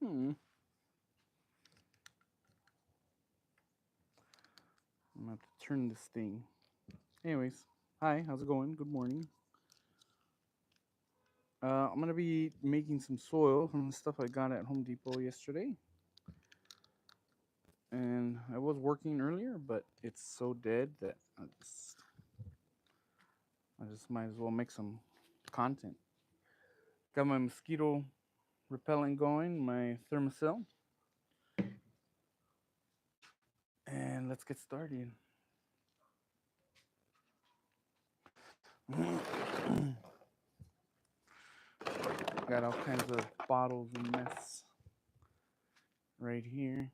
I'm gonna have to turn this thing. Anyways, hi, how's it going? Good morning. I'm gonna be making some soil from the stuff I got at Home Depot yesterday, and I was working earlier, but it's so dead that I just might as well make some content. Got my mosquito repellent going, my thermocell, and let's get started. Got all kinds of bottles and mess right here.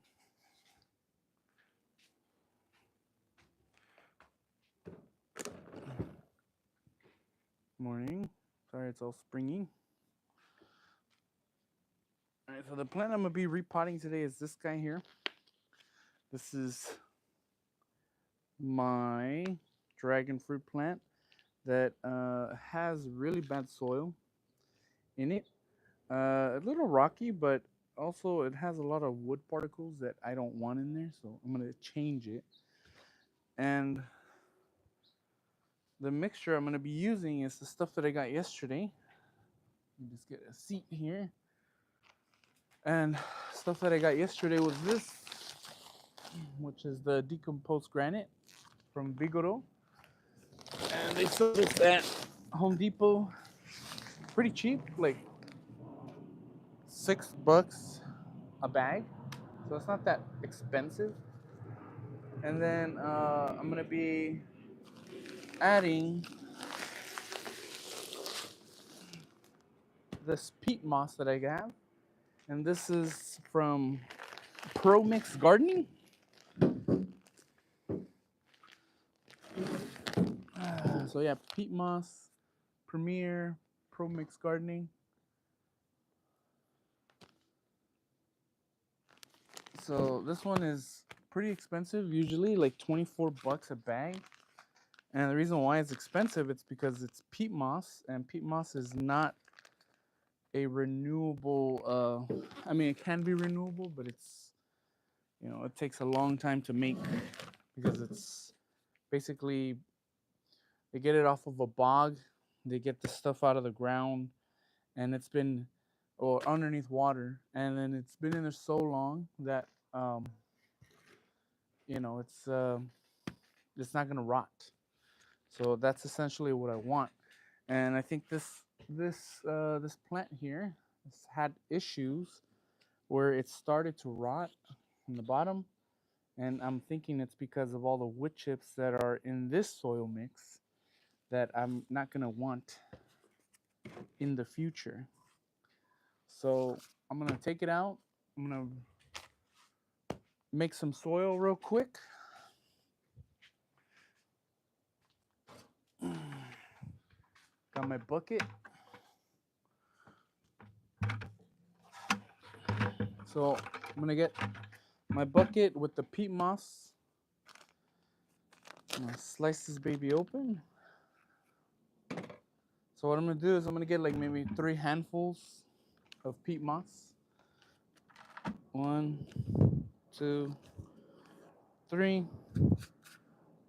Morning. Sorry, it's all springy. All right, so the plant I'm gonna be repotting today is this guy here. This is my dragon fruit plant that has really bad soil in it. A little rocky, but also it has a lot of wood particles that I don't want in there, so I'm gonna change it. And the mixture I'm gonna be using is the stuff that I got yesterday. Let me just get a seat here. And stuff that I got yesterday was this, which is the decomposed granite from Vigoro. And they sold this at Home Depot pretty cheap, like $6 a bag. So it's not that expensive. And then I'm gonna be adding this peat moss that I have, and this is from Pro Mix Gardening. So yeah, peat moss, Premier, Pro Mix Gardening. So this one is pretty expensive, usually like $24 a bag. And the reason why it's expensive, it's because it's peat moss, and peat moss is not a renewable. I mean, it can be renewable, but it takes a long time to make because it's basically they get it off of a bog, they get the stuff out of the ground, and it's been or underneath water, and then it's been in there so long that it's not gonna rot. So that's essentially what I want. And I think this plant here has had issues where it started to rot in the bottom, and I'm thinking it's because of all the wood chips that are in this soil mix that I'm not gonna want in the future. So I'm gonna take it out. I'm gonna make some soil real quick. Got my bucket. So I'm gonna get my bucket with the peat moss. I'm gonna slice this baby open. So what I'm gonna do is I'm gonna get like maybe 3 handfuls of peat moss. 1, 2, 3. And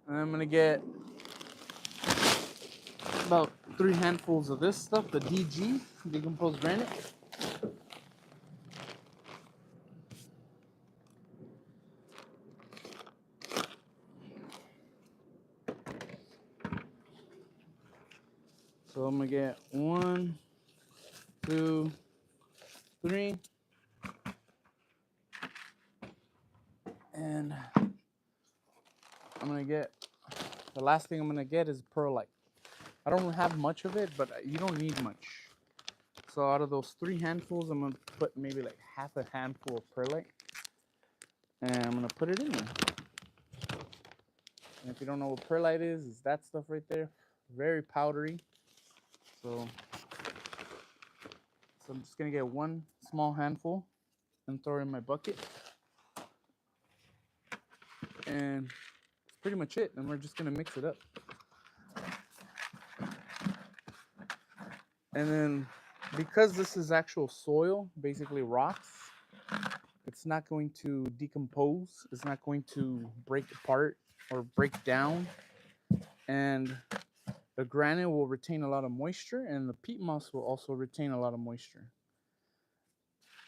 I'm gonna get about 3 handfuls of this stuff, the DG, decomposed granite. So I'm gonna get 1, 2, 3. And I'm gonna get the last thing I'm gonna get is perlite. I don't have much of it, but you don't need much. So out of those 3 handfuls, I'm gonna put maybe like half a handful of perlite, and I'm gonna put it in there. And if you don't know what perlite is, it's that stuff right there, very powdery. So I'm just gonna get one small handful and throw it in my bucket, and that's pretty much it. And we're just gonna mix it up. And then because this is actual soil, basically rocks, it's not going to decompose. It's not going to break apart or break down. And the granite will retain a lot of moisture, and the peat moss will also retain a lot of moisture.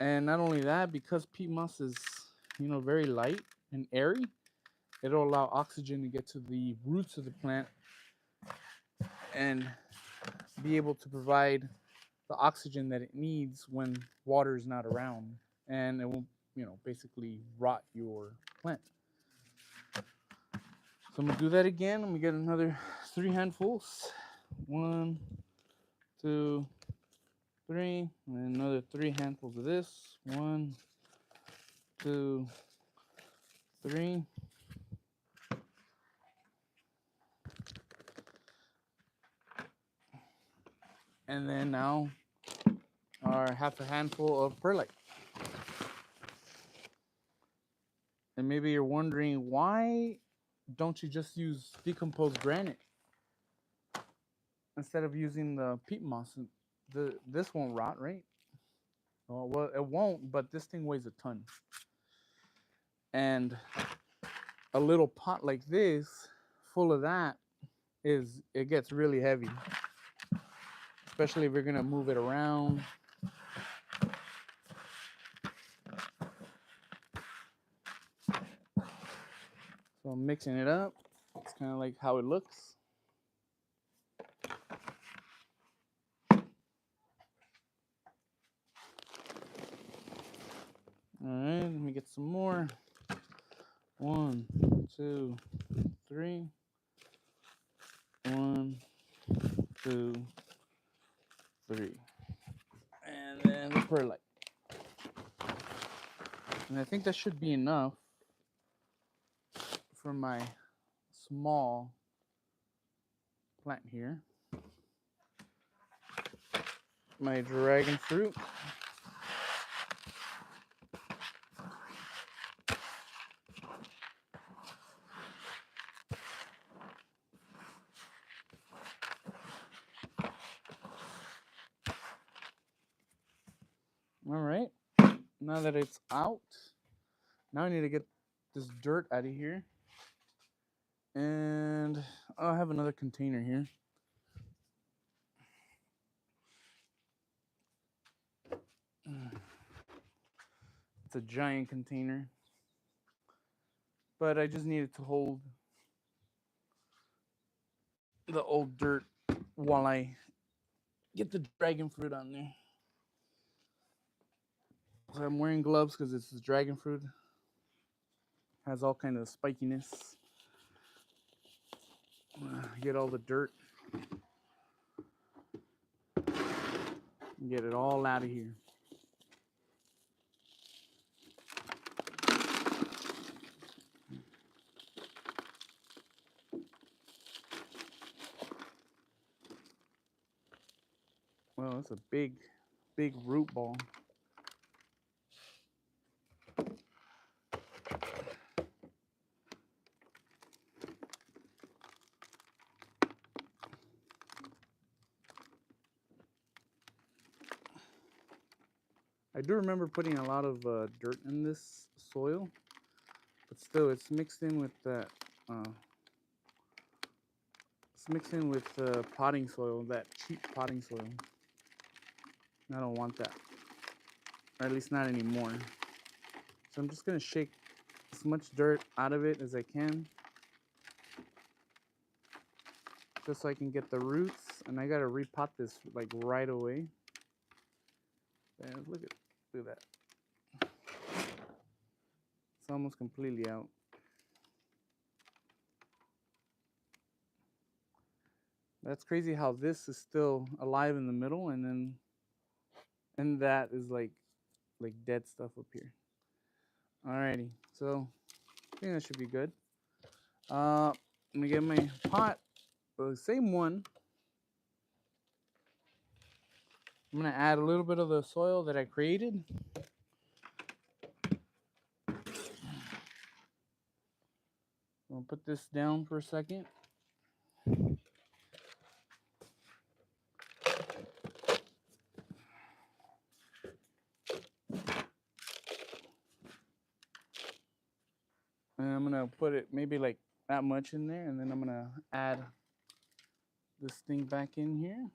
And not only that, because peat moss is, very light and airy, it'll allow oxygen to get to the roots of the plant and be able to provide the oxygen that it needs when water is not around, and it won't, basically rot your plant. So I'm gonna do that again. I'm gonna get another 3 handfuls. 1, 2, 3, and another 3 handfuls of this. 1, 2, 3. And then now our half a handful of perlite. And maybe you're wondering, why don't you just use decomposed granite instead of using the peat moss? This won't rot, right? Well, it won't, but this thing weighs a ton. And a little pot like this, full of that, it gets really heavy. Especially if you're gonna move it around. So I'm mixing it up. It's kind of like how it looks. All right, let me get some more. 1, 2, 3. 1, 2, 3. And then the perlite. And I think that should be enough for my small plant here. My dragon fruit. All right, now that it's out, now I need to get this dirt out of here. And I have another container here. It's a giant container, but I just needed to hold the old dirt while I get the dragon fruit on there. So I'm wearing gloves because it's dragon fruit. Has all kind of spikiness. Get all the dirt. Get it all out of here. Well, it's a big root ball. I do remember putting a lot of dirt in this soil, but still, it's mixed in with that. It's mixed in with potting soil, that cheap potting soil. I don't want that, or at least not anymore. So I'm just gonna shake as much dirt out of it as I can, just so I can get the roots. And I gotta repot this like right away. And look at that. It's almost completely out. That's crazy how this is still alive in the middle, and that is like dead stuff up here. Alrighty, so I think that should be good. I'm gonna get my pot, the same one. I'm gonna add a little bit of the soil that I created. I'll put this down for a second. And I'm gonna put it maybe like that much in there, and then I'm gonna add this thing back in here.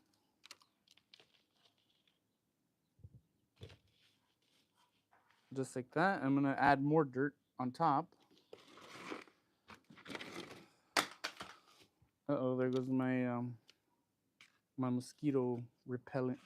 Just like that. I'm gonna add more dirt on top. Uh-oh, there goes my mosquito repellent.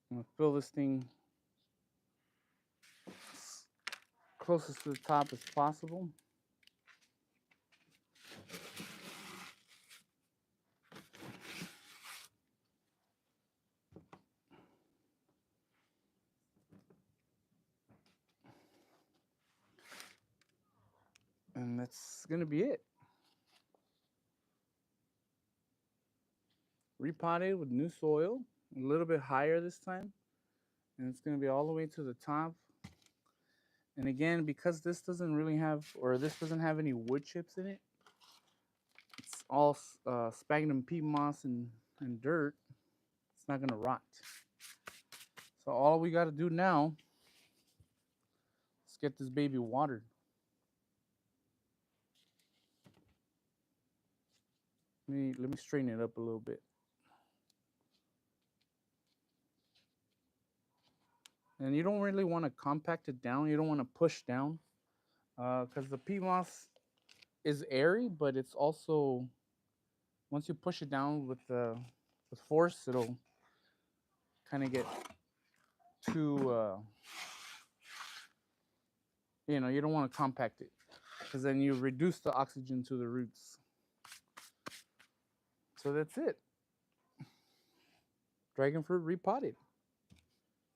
I'm gonna fill this thing closest to the top as possible. And that's gonna be it. Repotted with new soil, a little bit higher this time. And it's gonna be all the way to the top. And again, because this doesn't really have, or this doesn't have any wood chips in it, it's all sphagnum peat moss and dirt. It's not gonna rot. So all we gotta do now is get this baby watered. Let me straighten it up a little bit. And you don't really want to compact it down. You don't want to push down, because the peat moss is airy, but it's also, once you push it down with force, it'll kind of get too you don't want to compact it, because then you reduce the oxygen to the roots. So that's it. Dragon fruit repotted.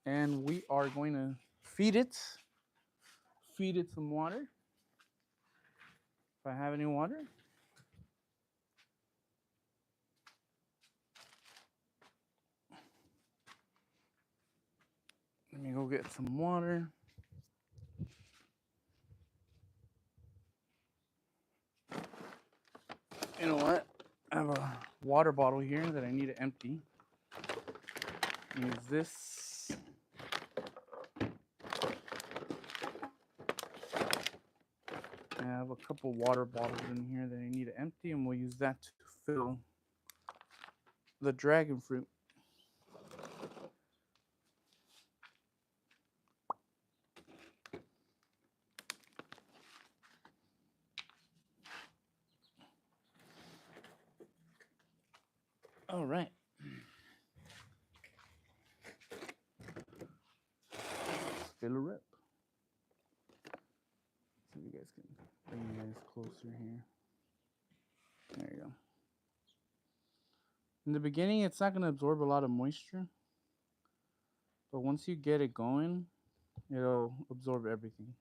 And we are going to feed it some water. If I have any water. Let me go get some water. You know what? I have a water bottle here that I need to empty. Use this. I have a couple water bottles in here that I need to empty, and we'll use that to fill the dragon fruit. All right. Fill her up. So you guys can bring you guys closer here. There you go. In the beginning, it's not going to absorb a lot of moisture. But once you get it going, it'll absorb everything.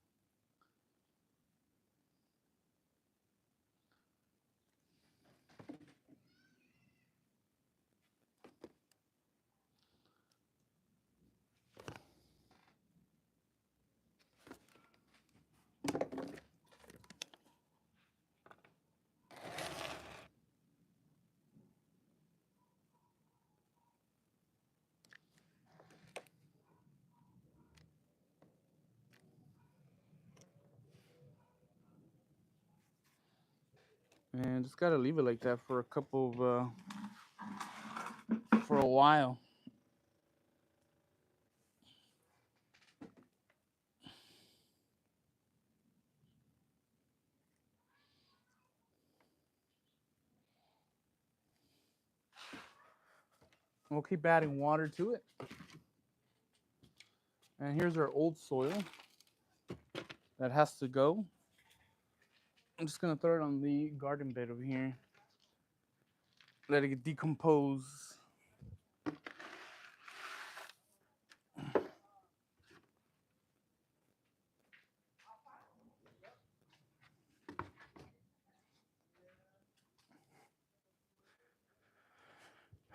And just gotta leave it like that for a couple of for a while. We'll keep adding water to it. And here's our old soil that has to go. I'm just gonna throw it on the garden bed over here. Let it decompose.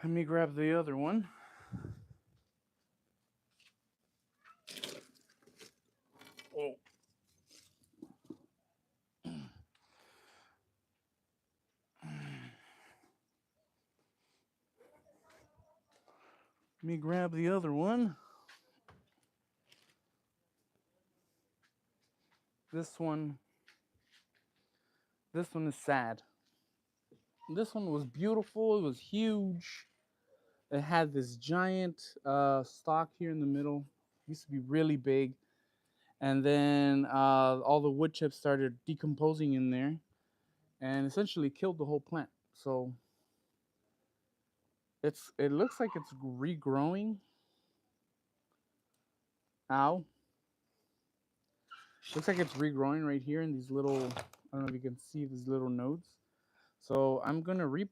Let me grab the other one. Oh. Let me grab the other one. This one is sad. This one was beautiful. It was huge. It had this giant stalk here in the middle. It used to be really big. And then all the wood chips started decomposing in there and essentially killed the whole plant. So it looks like it's regrowing. Ow. Looks like it's regrowing right here in these little, I don't know if you can see these little nodes. So I'm going to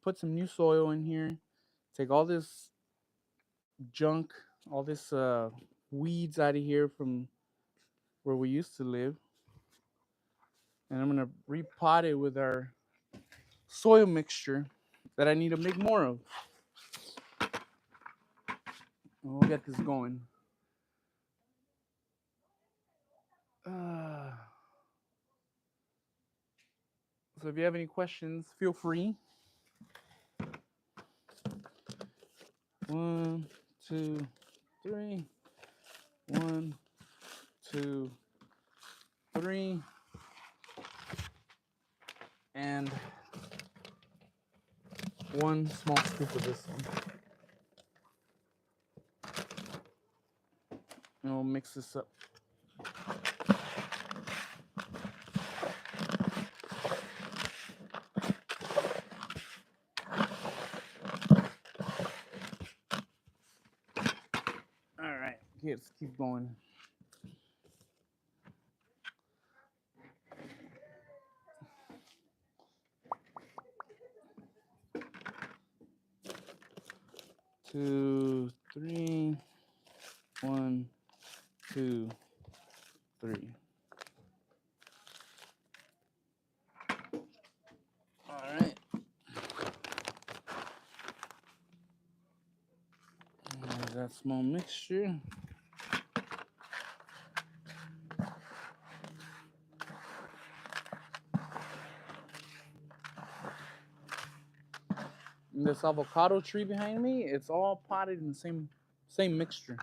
put some new soil in here. Take all this junk, all this weeds out of here from where we used to live. And I'm going to repot it with our soil mixture that I need to make more of. And we'll get this going. So if you have any questions, feel free. 1, 2, 3. 1, 2, 3. And 1 small scoop of this one. And we'll mix this up. All right, let's keep going. Two, 3. 1, 2, 3. All right. There's that small mixture. And this avocado tree behind me, it's all potted in the same mixture.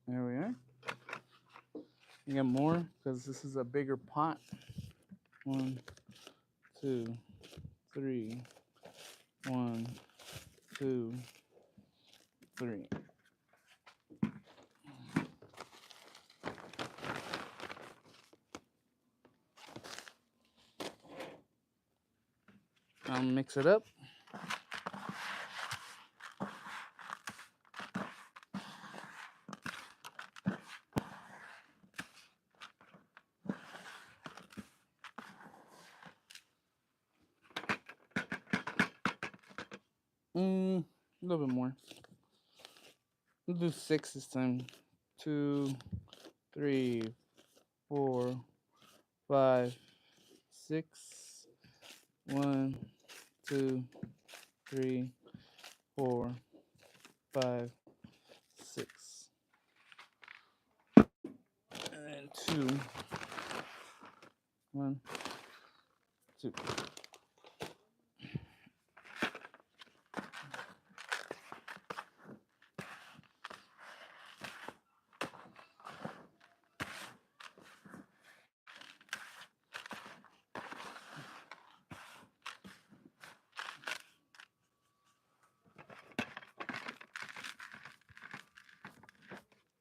There we are. You get more because this is a bigger pot. 1, 2, 3. 1, 2, 3. I'll mix it up. A little bit more. We'll do 6 this time. 2, 3, 4, 5, 6. 1, 2, 3, 4, 5, 6. And 2. 1, 2.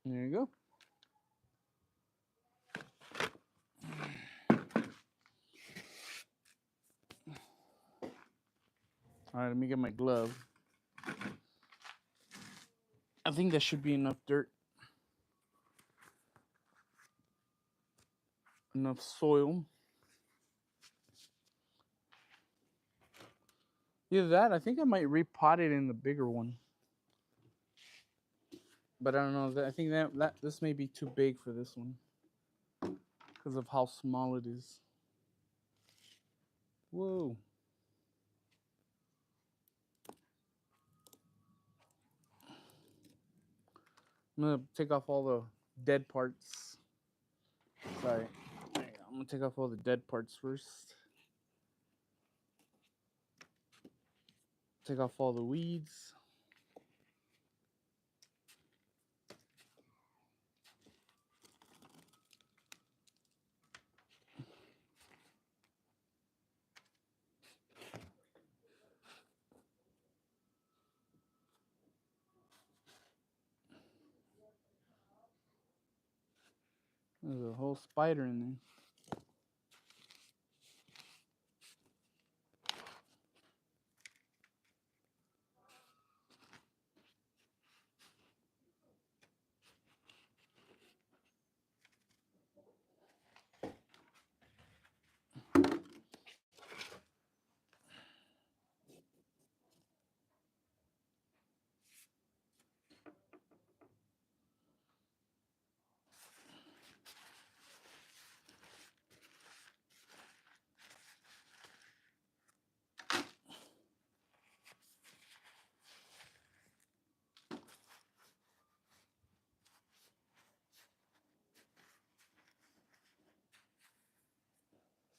There you go. All right, let me get my glove. I think that should be enough dirt. Enough soil. Either that, I think I might repot it in the bigger one. But I don't know. I think that this may be too big for this one because of how small it is. Whoa. I'm gonna take off all the dead parts. Sorry. I'm gonna take off all the dead parts first. Take off all the weeds. There's a whole spider in there.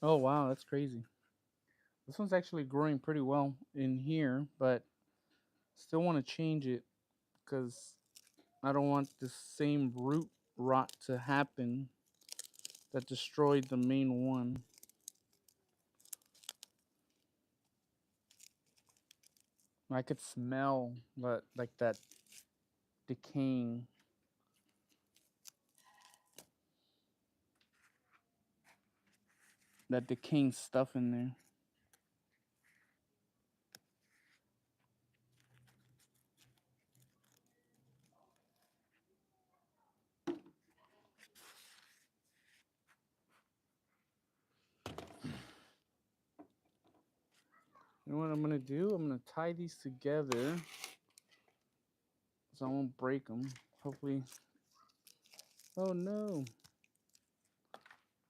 Oh wow, that's crazy. This one's actually growing pretty well in here, but still want to change it because I don't want the same root rot to happen that destroyed the main one. I could smell that, like that decaying, stuff in there. You know what I'm gonna do? I'm gonna tie these together so I won't break them. Hopefully. Oh no!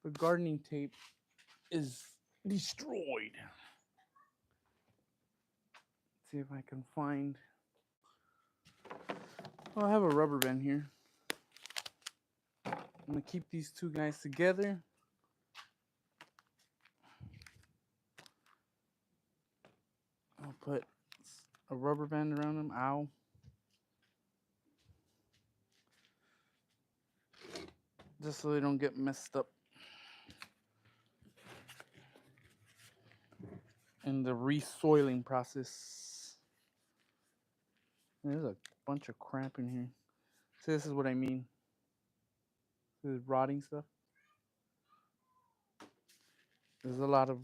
The gardening tape is destroyed. Let's see if I can find. Oh, I have a rubber band here. I'm gonna keep these two guys together. I'll put a rubber band around them. Ow. Just so they don't get messed up in the resoiling process. There's a bunch of crap in here. See, this is what I mean. This is rotting stuff. There's a lot of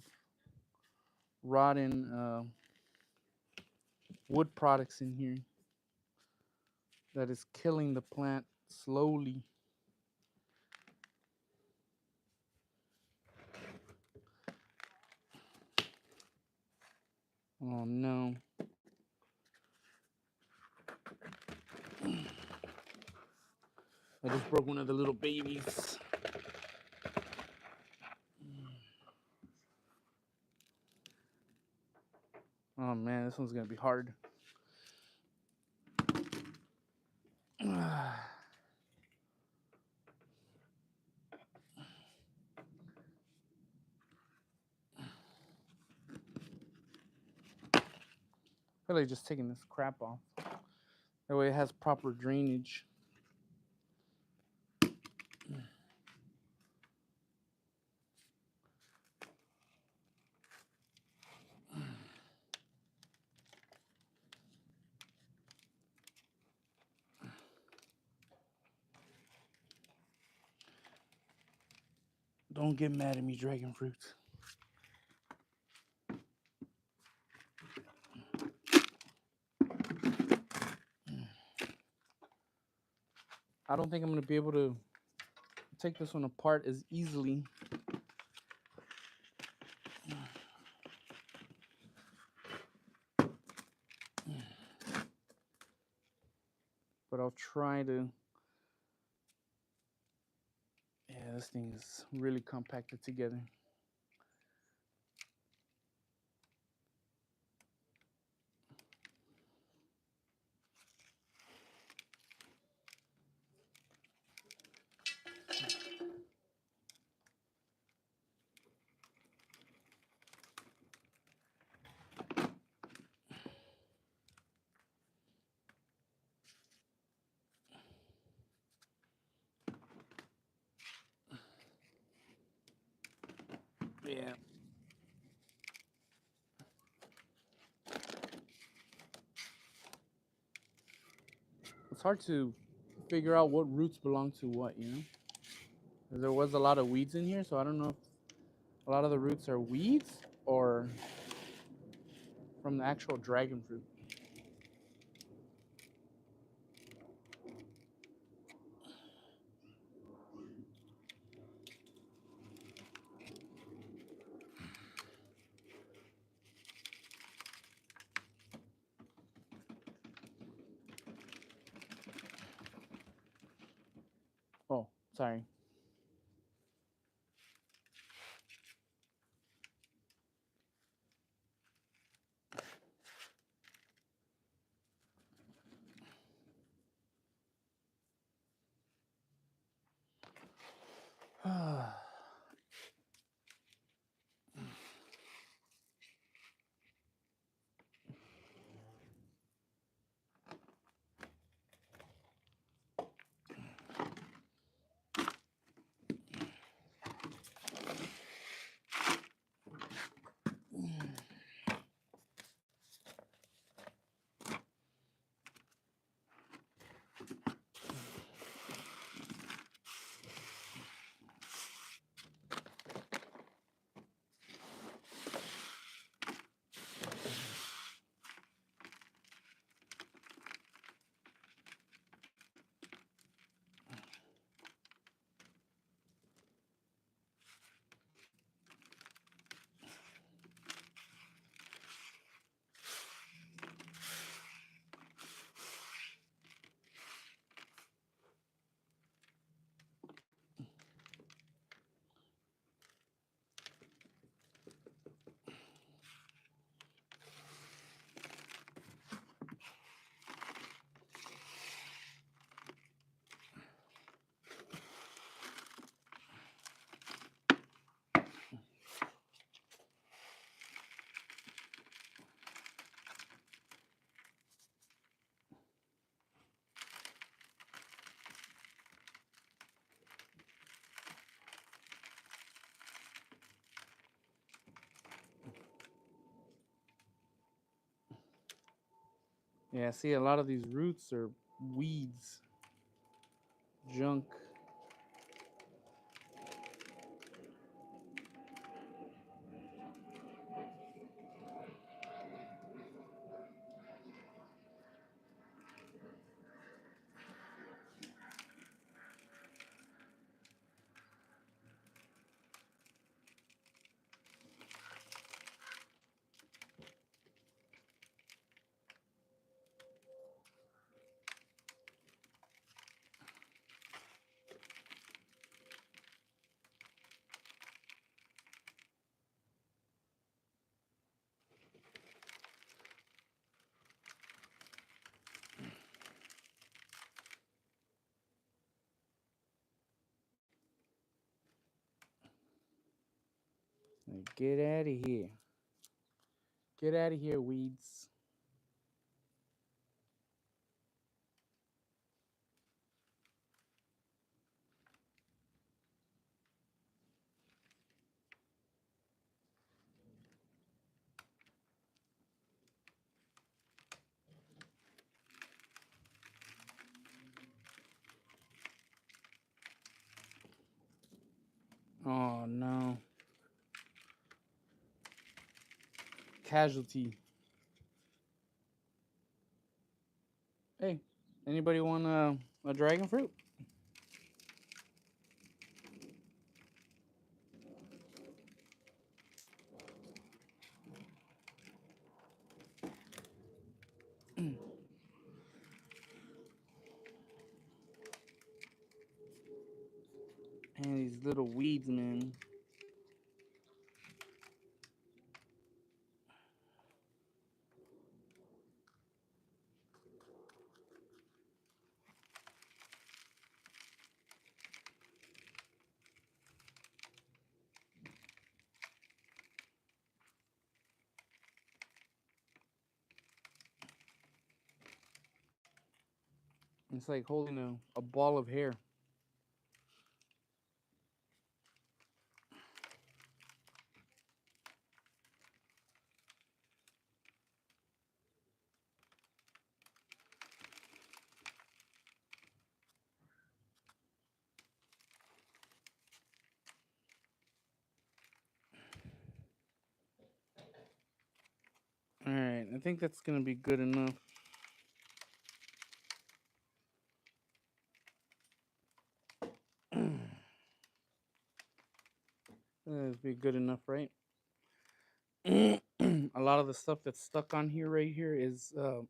rotten wood products in here that is killing the plant slowly. Oh no. I just broke one of the little babies. Oh man, this one's gonna be hard. I feel like just taking this crap off. That way it has proper drainage. Don't get mad at me, dragon fruit. I don't think I'm gonna be able to take this one apart as easily. But I'll try to. Yeah, this thing is really compacted together. Yeah. It's hard to figure out what roots belong to what, you know? 'Cause there was a lot of weeds in here, so I don't know if a lot of the roots are weeds or from the actual dragon fruit. Oh, sorry. Yeah, see, a lot of these roots are weeds, junk. Like, get out of here. Get out of here, weeds. Oh, no. Casualty. Hey, anybody want a dragon fruit? And these little weeds, man. It's like holding a ball of hair. I think that's gonna be good enough. That'd be good enough, right? A lot of the stuff that's stuck on here right here is yeah,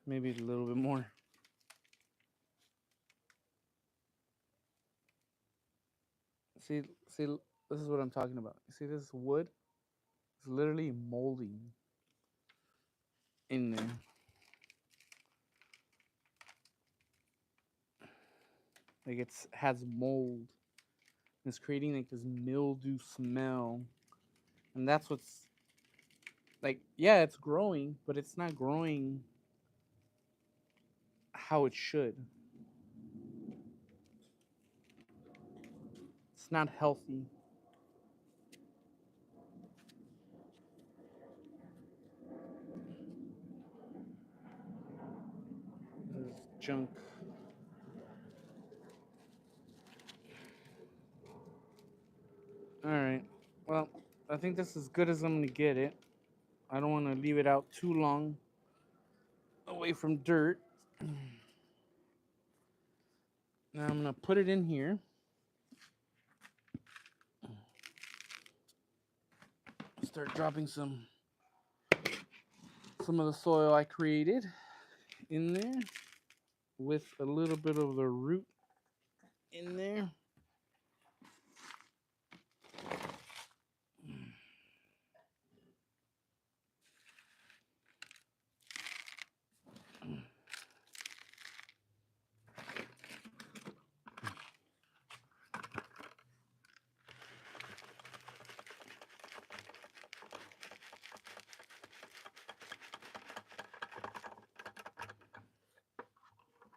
maybe a little bit more. See, see, this is what I'm talking about. You see this wood? It's literally molding in there. Like it's has mold. It's creating like this mildew smell. And that's what's like, yeah, it's growing, but it's not growing how it should. It's not healthy. There's junk. All right. Well, I think this is as good as I'm gonna get it. I don't want to leave it out too long away from dirt. Now I'm gonna put it in here. Start dropping some of the soil I created in there with a little bit of the root in there.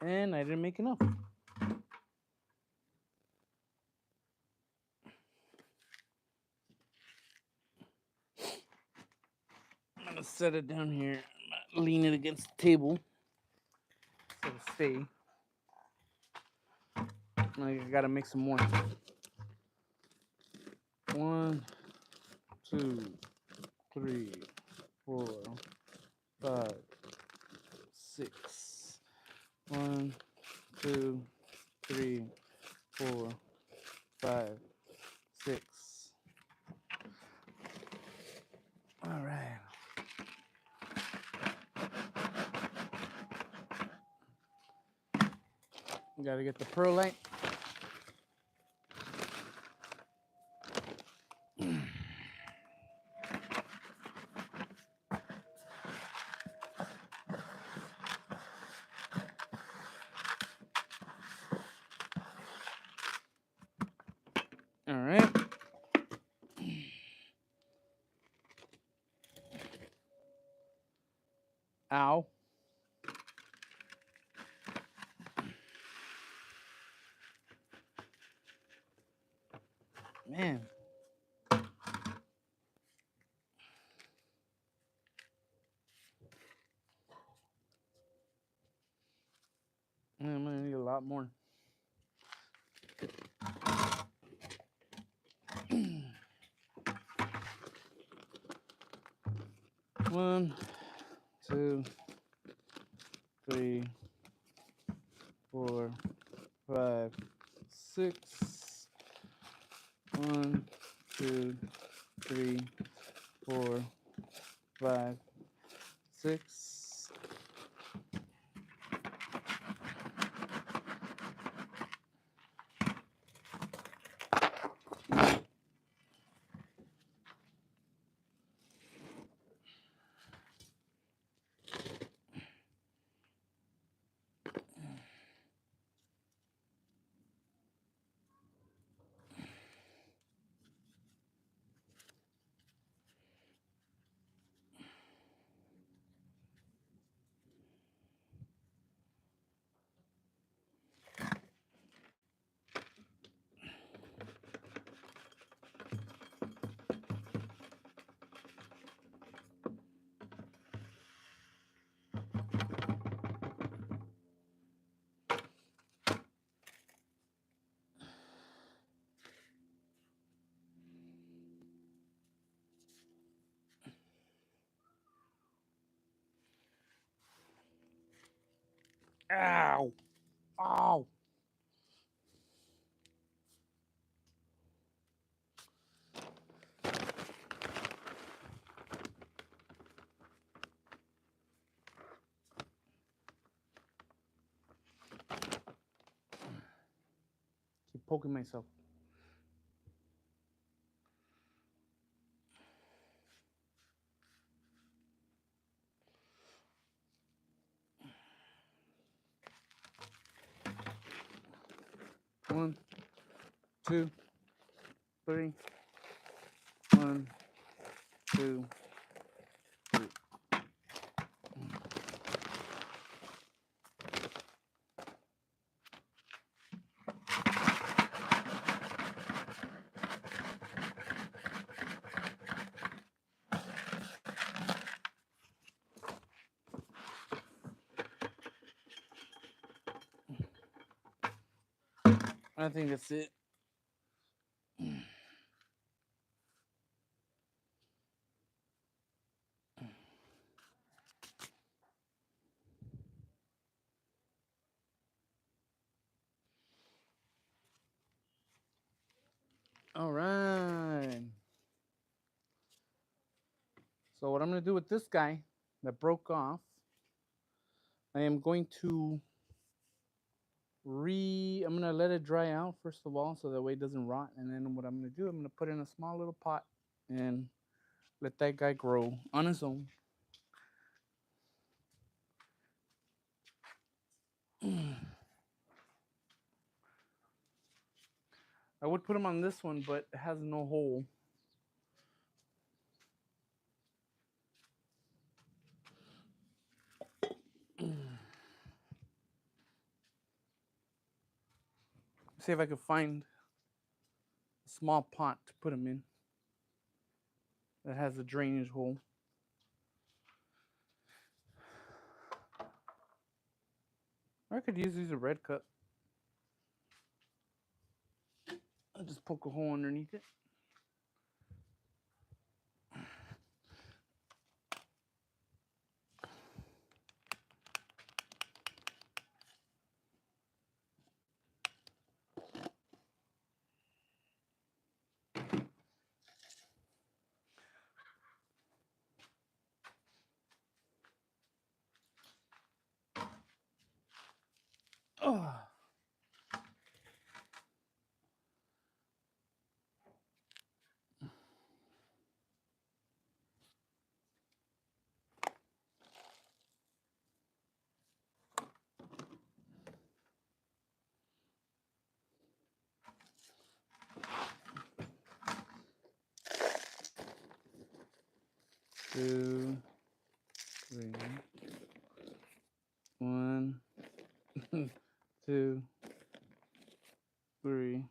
And I didn't make enough. I'm gonna set it down here. I'm gonna lean it against the table so it'll stay. I gotta make some more. 1, 2, 3, 4, 5, 6. 1, 2, 3, 4, 5, 6. All right. Gotta get the perlite. All right. Ow. Man. I'm gonna need a lot more. One, 2, 3, 4, 5, 6. 1, 2, 3, 4, 5, 6. Ow! Ow! Keep poking myself. One, two, three. One, two, three. I think that's it. All right. So what I'm going to do with this guy that broke off, I am going to I'm going to let it dry out first of all so that way it doesn't rot. And then what I'm going to do, I'm going to put it in a small little pot and let that guy grow on his own. I would put him on this one, but it has no hole. See if I can find a small pot to put him in that has a drainage hole. Or I could use these a red cup. I'll just poke a hole underneath it. Oh. Two, three. One, two, three.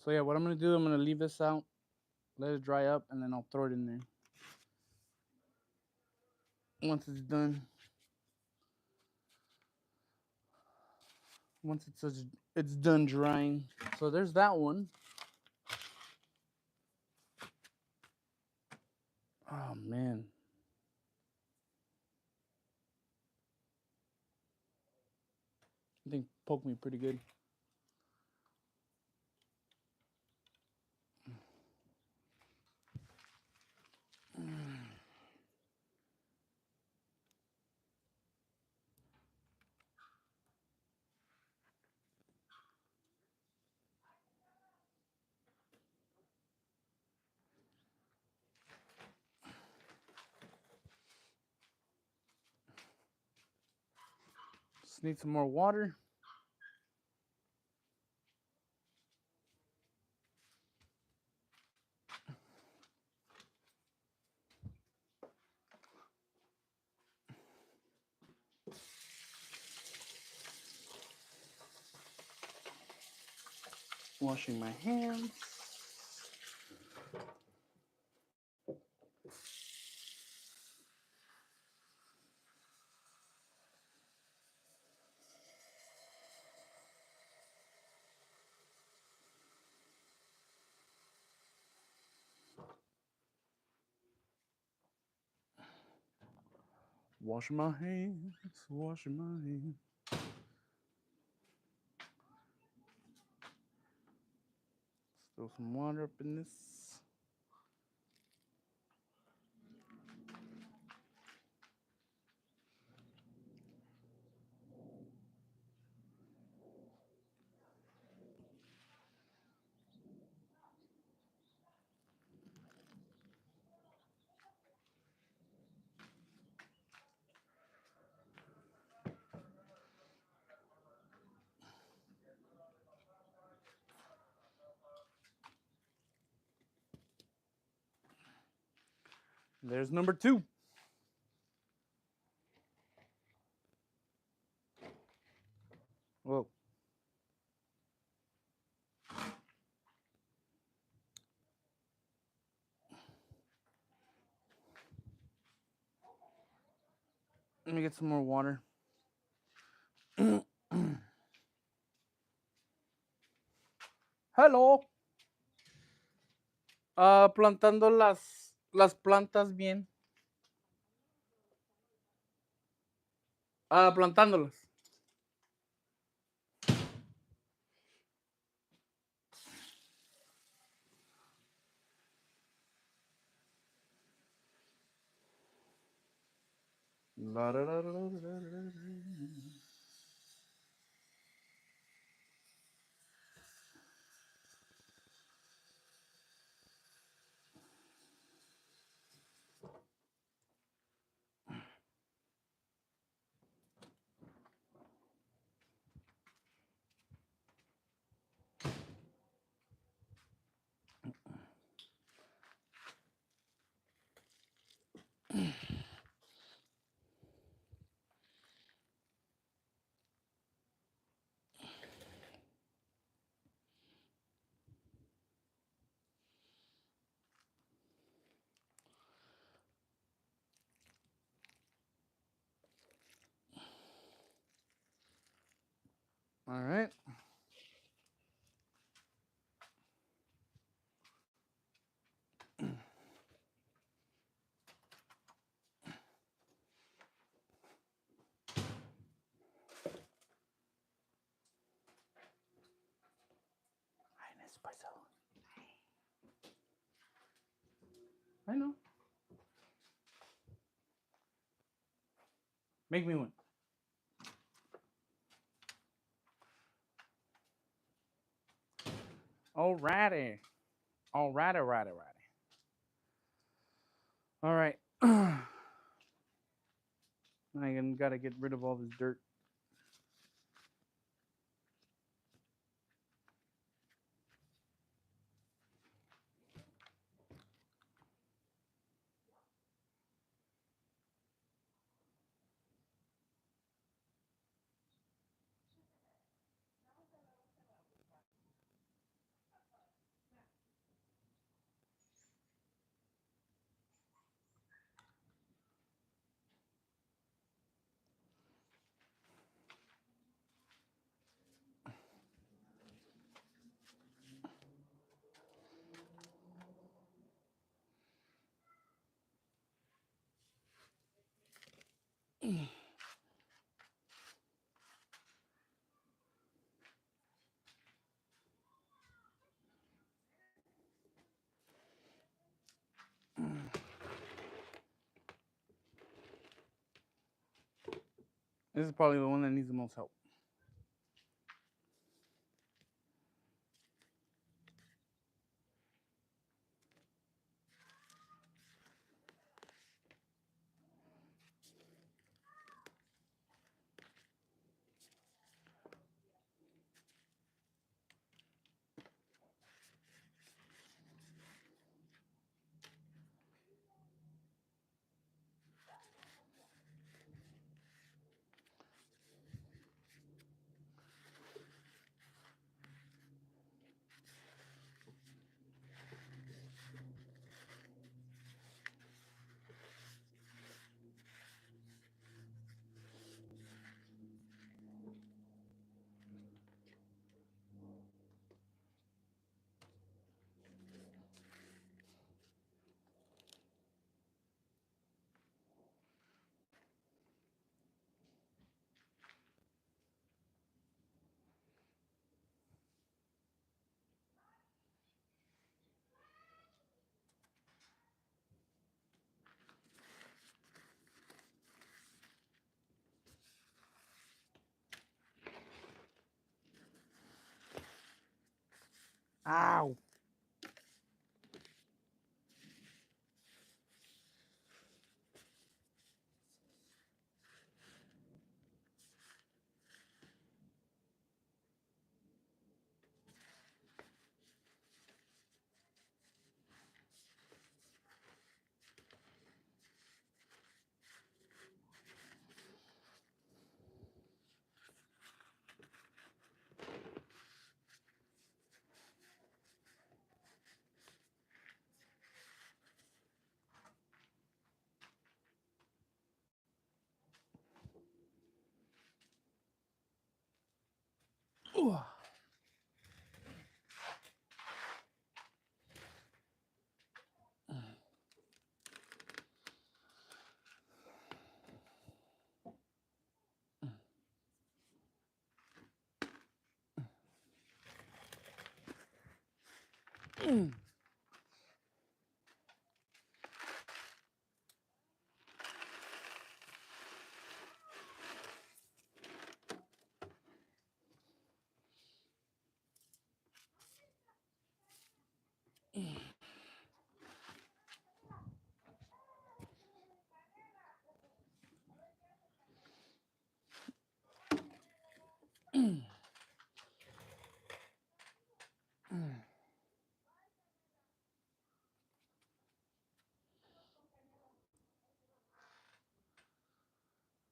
So yeah, what I'm gonna do, I'm gonna leave this out, let it dry up, and then I'll throw it in there. Once it's done, once it's done drying. So there's that one. Oh man. I think poked me pretty good. Just need some more water. Washing my hands. Washing my hands, washing my hands. Throw some water up in this. There's number 2. Whoa. Let me get some more water. Hello. Plantando las plantas bien. Plantándolas. La, da, da, da, da, da, da. All right. I know. Make me one. Alrighty. Alrighty. All right. I gotta get rid of all this dirt. This is probably the one that needs the most help. Ow. Ooh.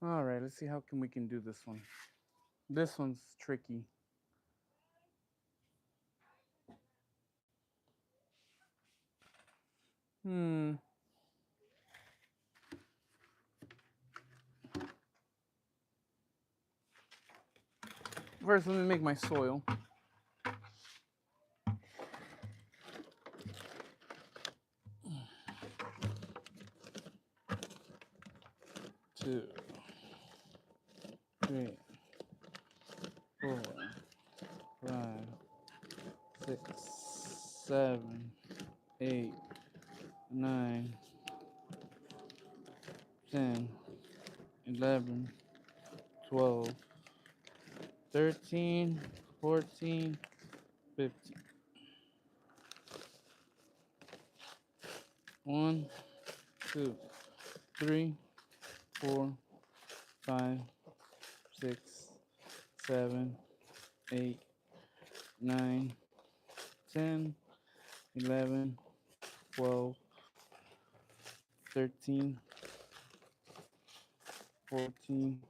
All right, let's see how can we can do this one. This one's tricky. Hmm. First, let me make my soil. Two, three, 4, 5, 6, 7, 8, 9, 10, 11, 12, 13, 14, 15. 1, 2, 3, 4, 5, 6, 7, 8, 9, 10, 11, 12, 13, 14,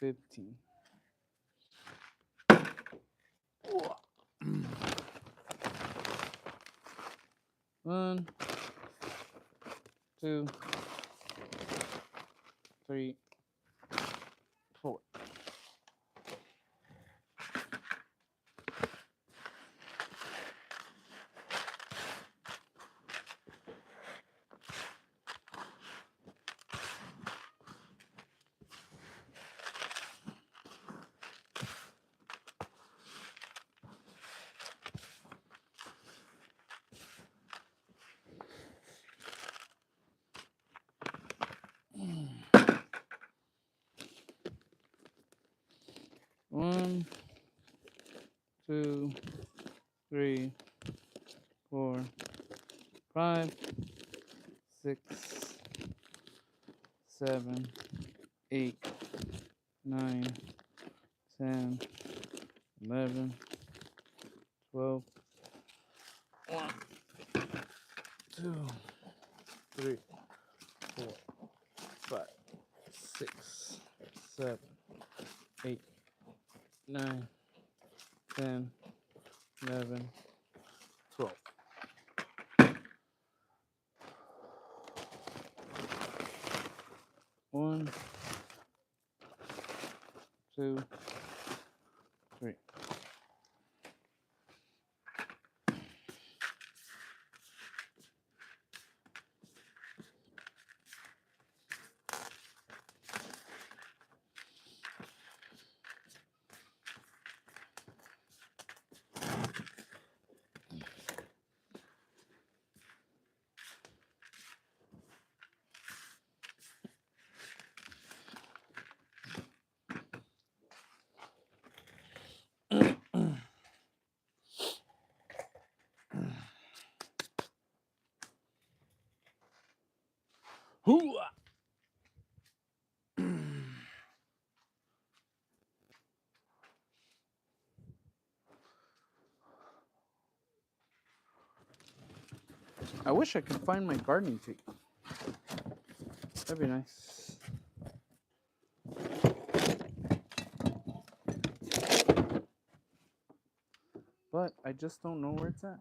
15. 1, 2, 3, 4. 1, 2, 3, 4, 5, 6, 7, 8, 9, 10, 11, 12. 1, 2, 3, 4, 5, 6, 7, 8, 9, 10, 11, 12. 1, 2, 3. Hoo-ah! I wish I could find my gardening tape. That'd be nice. But I just don't know where it's at.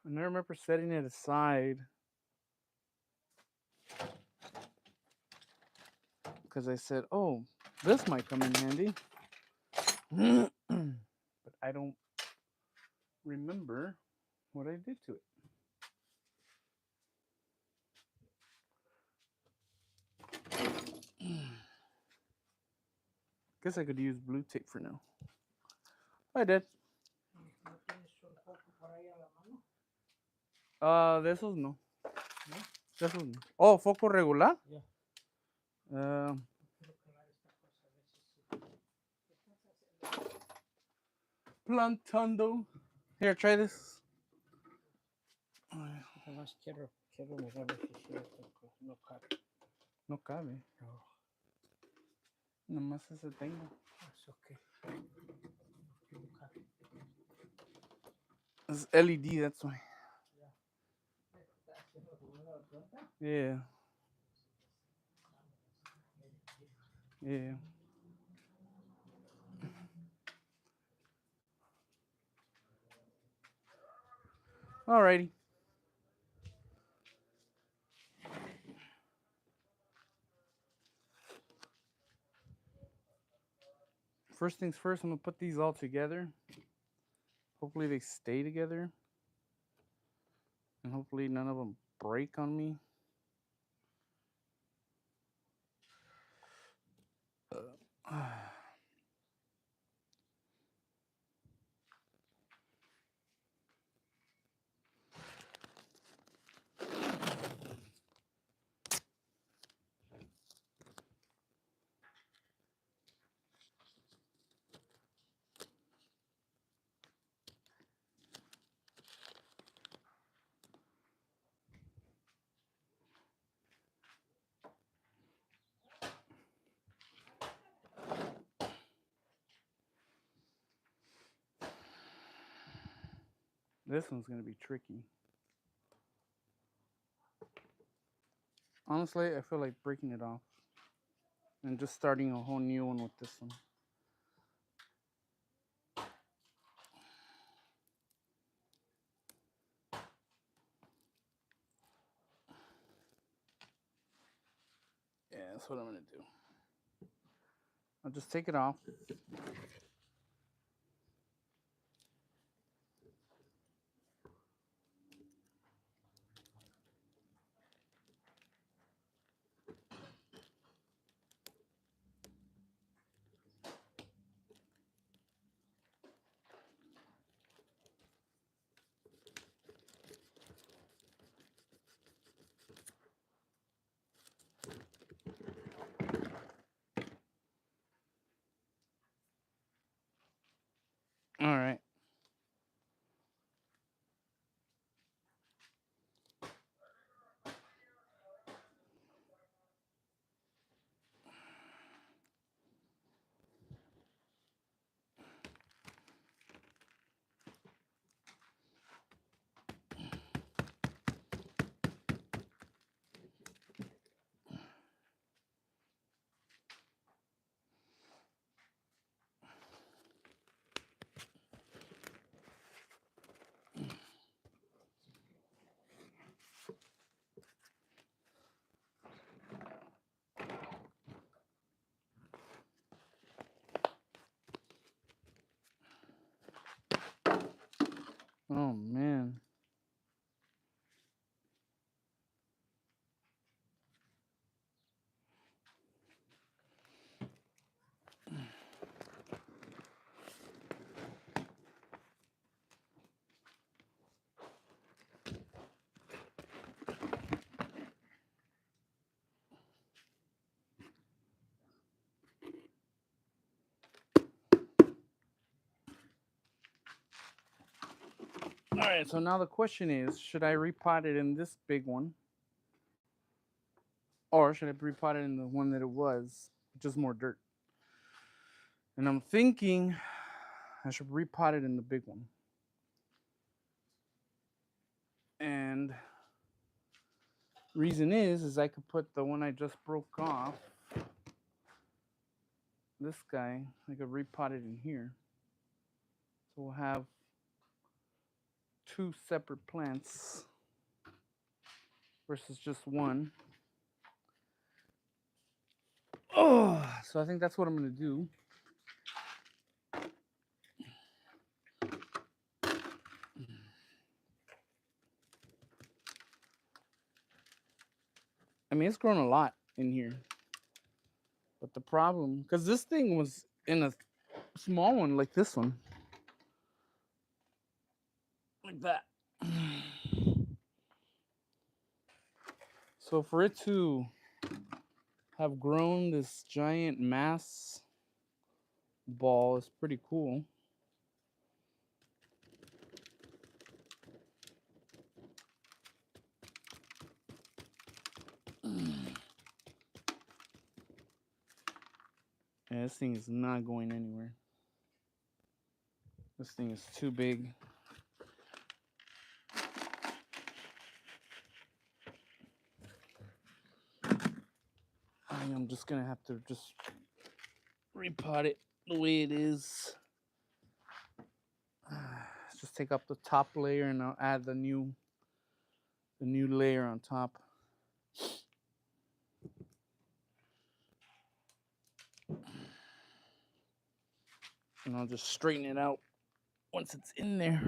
And I remember setting it aside because I said, oh, this might come in handy. But I don't remember what I did to it. Guess I could use blue tape for now. I did. De esos no. De esos no. Oh, foco regular? Yeah. Plantando. Here, try this. Además quiero mirar si es cierto que no cabe. No cabe. No. Nomás ese tengo. Es okay. No cabe. It's LED, that's why. Yeah. Yeah. Alrighty. First things first, I'm gonna put these all together. Hopefully they stay together. And hopefully none of them break on me. This one's gonna be tricky. Honestly, I feel like breaking it off and just starting a whole new one with this one. Yeah, that's what I'm gonna do. I'll just take it off. All right. Oh man. right, so now the question is, should I repot it in this big one? Or should I repot it in the one that it was, just more dirt? And I'm thinking I should repot it in the big one. And reason is I could put the one I just broke off, this guy, I could repot it in here. So we'll have two separate plants versus just one. Oh, so I think that's what I'm gonna do. I mean, it's grown a lot in here, but the problem, because this thing was in a small one like this one, like that. So for it to have grown this giant mass ball is pretty cool. Yeah, this thing is not going anywhere. This thing is too big. I'm just gonna have to just repot it the way it is. Just take up the top layer and I'll add the new layer on top. And I'll just straighten it out once it's in there.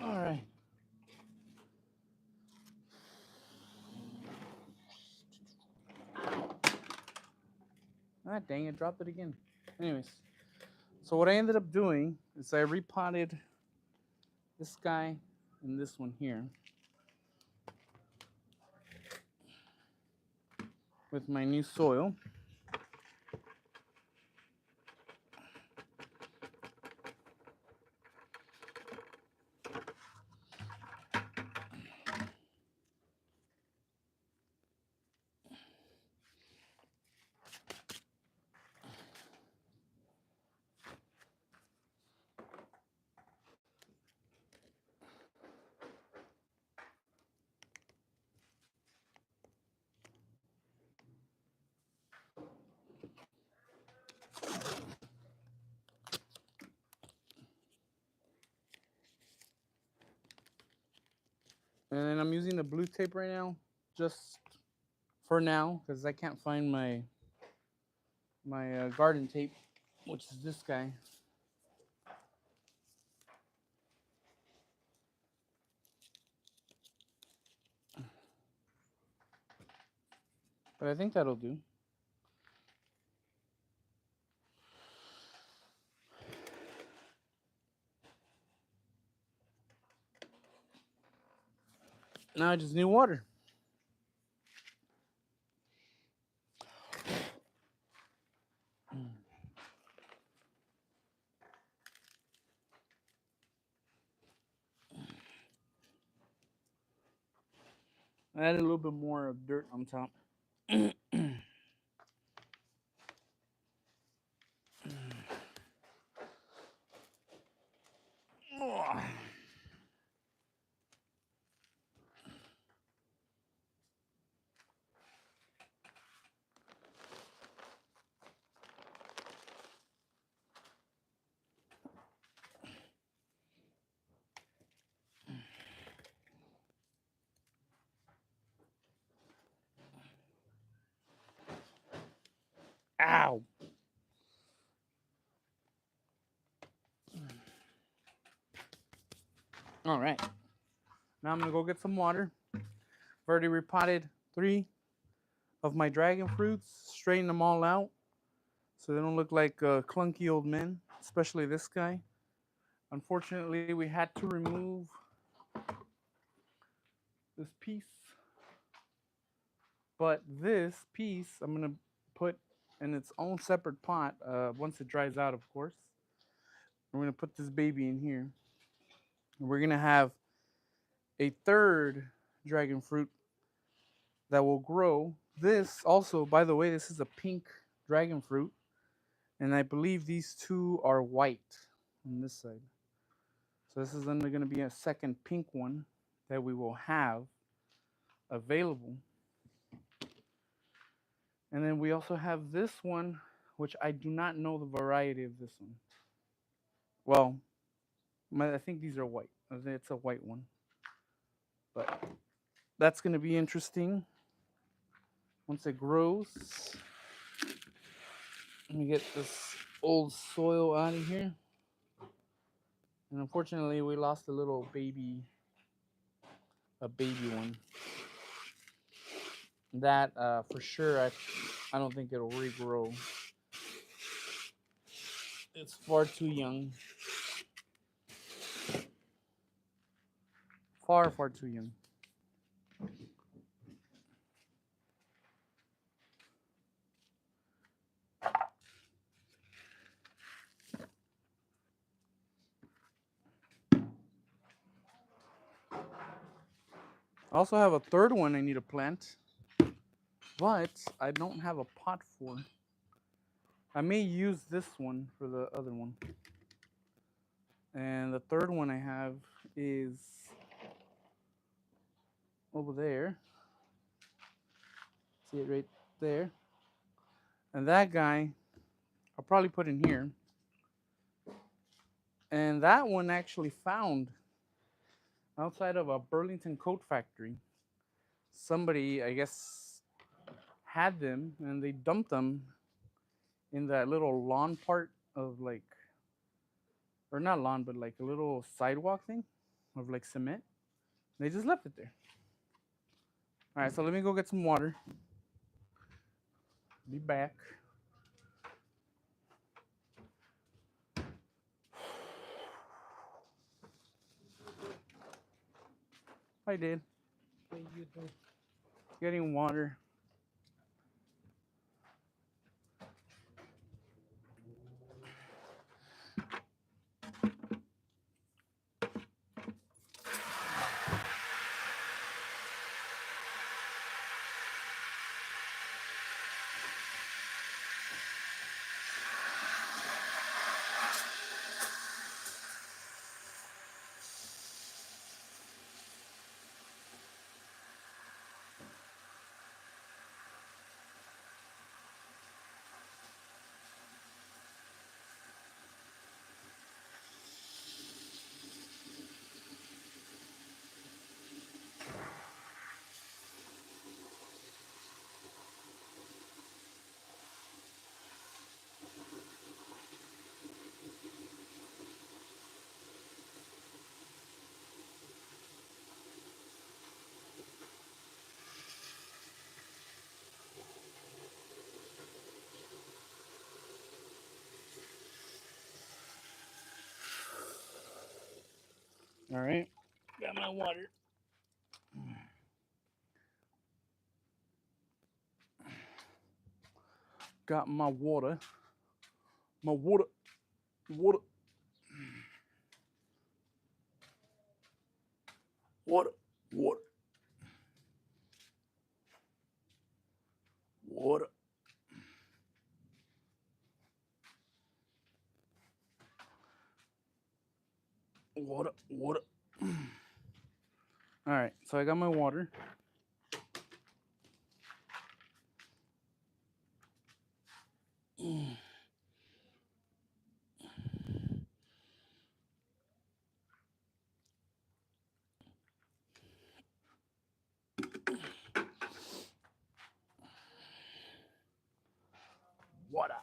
All right. Ah, dang it, dropped it again. Anyways, so what I ended up doing is I repotted this guy and this one here with my new soil. And then I'm using the blue tape right now, just for now, because I can't find my garden tape, which is this guy. But I think that'll do. Now I just need water. I added a little bit more of dirt on top. All right. Now I'm gonna go get some water. I've already repotted 3 of my dragon fruits, straighten them all out so they don't look like clunky old men, especially this guy. Unfortunately, we had to remove this piece, but this piece I'm gonna put in its own separate pot once it dries out, of course. We're gonna put this baby in here. And we're gonna have a third dragon fruit that will grow. This also, by the way, this is a pink dragon fruit, and I believe these 2 are white on this side. So this is only going to be a second pink one that we will have available. And then we also have this one, which I do not know the variety of this one. Well, I think these are white. It's a white one. But that's going to be interesting once it grows. Let me get this old soil out of here. And unfortunately, we lost a little baby one. That for sure, I don't think it'll regrow. It's far too young. Far, far too young. I also have a third one I need to plant, but I don't have a pot for. I may use this one for the other one. And the third one I have is over there. See it right there. And that guy, I'll probably put in here. And that one actually found outside of a Burlington coat factory. Somebody, I guess, had them and they dumped them in that little lawn part of like, or not lawn, but like a little sidewalk thing of like cement. They just left it there. All right, so let me go get some water. Be back. I did. What you do? Getting water. All right. Got my water. Got my water. My water. Water. Water. Water. Water. Water. Water. All right, so I got my water. Water.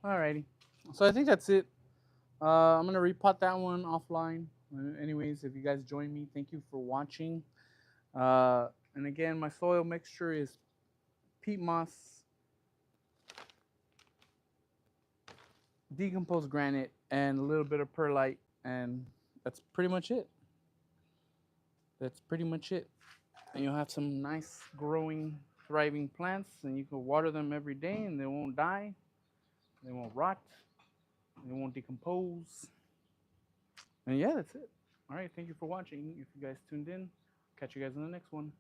Alrighty. So I think that's it. I'm gonna repot that one offline. Anyways, if you guys join me, thank you for watching. And again, my soil mixture is peat moss, decomposed granite, and a little bit of perlite, and that's pretty much it. That's pretty much it. And you'll have some nice growing, thriving plants, and you can water them every day, and they won't die, they won't rot, they won't decompose. And yeah, that's it. All right, thank you for watching. If you guys tuned in, catch you guys in the next one.